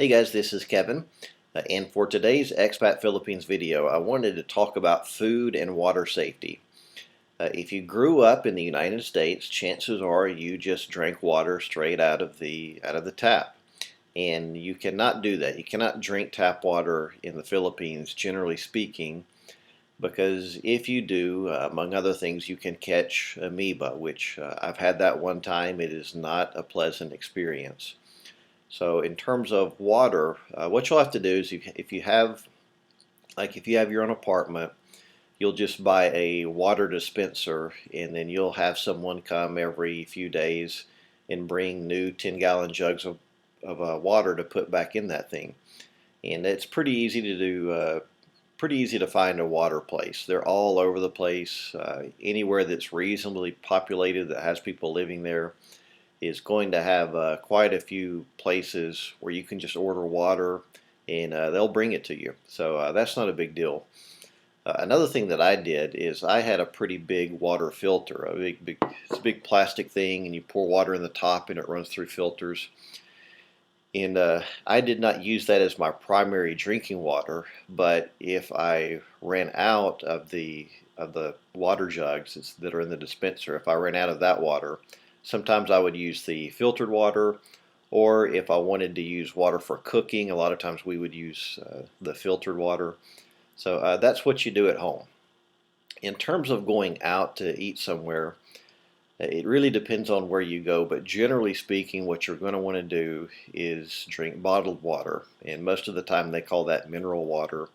Hey guys, this is Kevin, and for today's Expat Philippines video, I wanted to talk about food and water safety. If you grew up in the United States, chances are you just drank water straight out of the tap, and you cannot do that. You cannot drink tap water in the Philippines, generally speaking, because if you do, among other things, you can catch amoeba, which I've had that one time. It is not a pleasant experience. So in terms of water, what you'll have to do is if you have, like if you have your own apartment, you'll just buy a water dispenser, and then you'll have someone come every few days and bring new 10-gallon jugs of water to put back in that thing. And it's pretty easy to do, pretty easy to find a water place. They're all over the place. Anywhere that's reasonably populated that has people living there is going to have quite a few places where you can just order water, and they'll bring it to you. So that's not a big deal. Another thing that I did is I had a pretty big water filter. It's a big plastic thing, and you pour water in the top and it runs through filters. And I did not use that as my primary drinking water, but if I ran out of the water jugs that are in the dispenser, if I ran out of that water, sometimes I would use the filtered water, or if I wanted to use water for cooking, a lot of times we would use the filtered water. So that's what you do at home. In terms of going out to eat somewhere, it really depends on where you go, but generally speaking, what you're going to want to do is drink bottled water, and most of the time they call that mineral water.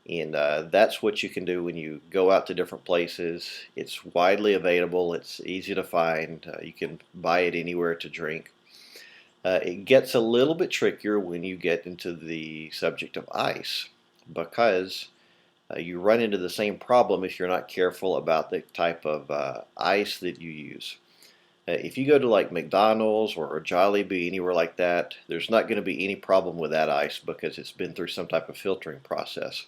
And that's what you can do when you go out to different places. It's widely available, it's easy to find, you can buy it anywhere to drink. It gets a little bit trickier when you get into the subject of ice, because you run into the same problem if you're not careful about the type of ice that you use. If you go to like McDonald's or Jollibee, anywhere like that, there's not going to be any problem with that ice because it's been through some type of filtering process.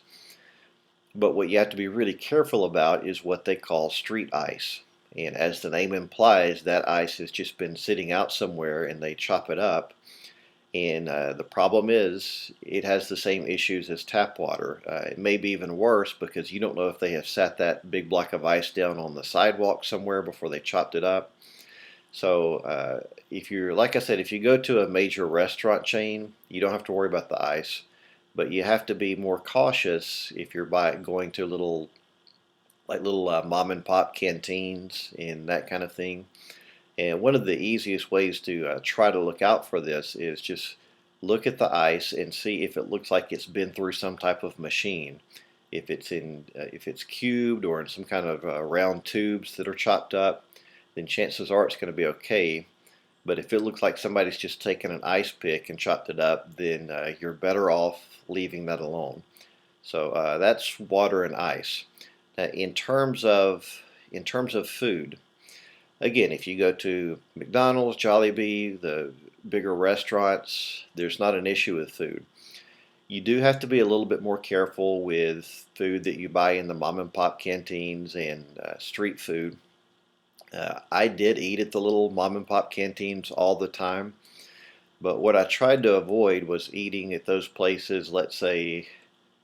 But what you have to be really careful about is what they call street ice. And as the name implies, that ice has just been sitting out somewhere and they chop it up. And the problem is it has the same issues as tap water. It may be even worse because you don't know if they have sat that big block of ice down on the sidewalk somewhere before they chopped it up. So if you're, like I said, if you go to a major restaurant chain, you don't have to worry about the ice. But you have to be more cautious if you're going to little mom and pop canteens and that kind of thing. And one of the easiest ways to try to look out for this is just look at the ice and see if it looks like it's been through some type of machine. If it's cubed or in some kind of round tubes that are chopped up, then chances are it's going to be okay. But if it looks like somebody's just taken an ice pick and chopped it up, then you're better off leaving that alone. So that's water and ice. In terms of food, again, if you go to McDonald's, Jollibee, the bigger restaurants, there's not an issue with food. You do have to be a little bit more careful with food that you buy in the mom and pop canteens and street food. I did eat at the little mom and pop canteens all the time, but what I tried to avoid was eating at those places, let's say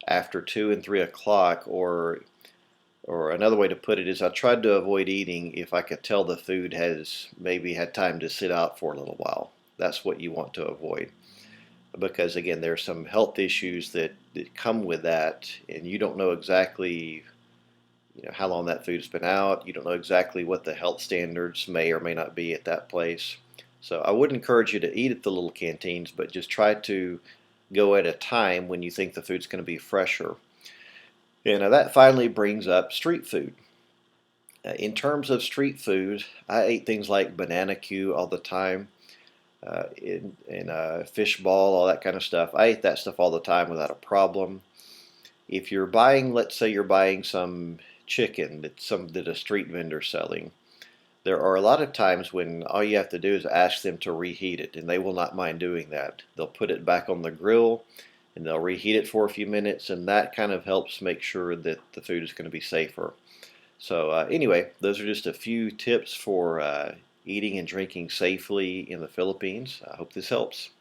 after 2 and 3 o'clock, or another way to put it is I tried to avoid eating if I could tell the food has maybe had time to sit out for a little while. That's what you want to avoid, because again, there's some health issues that come with that, and you don't know exactly how long that food's been out. You don't know exactly what the health standards may or may not be at that place. So I would encourage you to eat at the little canteens, but just try to go at a time when you think the food's going to be fresher. And that finally brings up street food. In terms of street food, I ate things like banana Q all the time, fish ball, all that kind of stuff. I ate that stuff all the time without a problem. If you're buying, let's say you're buying some chicken that a street vendor's selling, there are a lot of times when all you have to do is ask them to reheat it, and they will not mind doing that. They'll put it back on the grill and they'll reheat it for a few minutes, and that kind of helps make sure that the food is going to be safer. So anyway, those are just a few tips for eating and drinking safely in the Philippines. I hope this helps.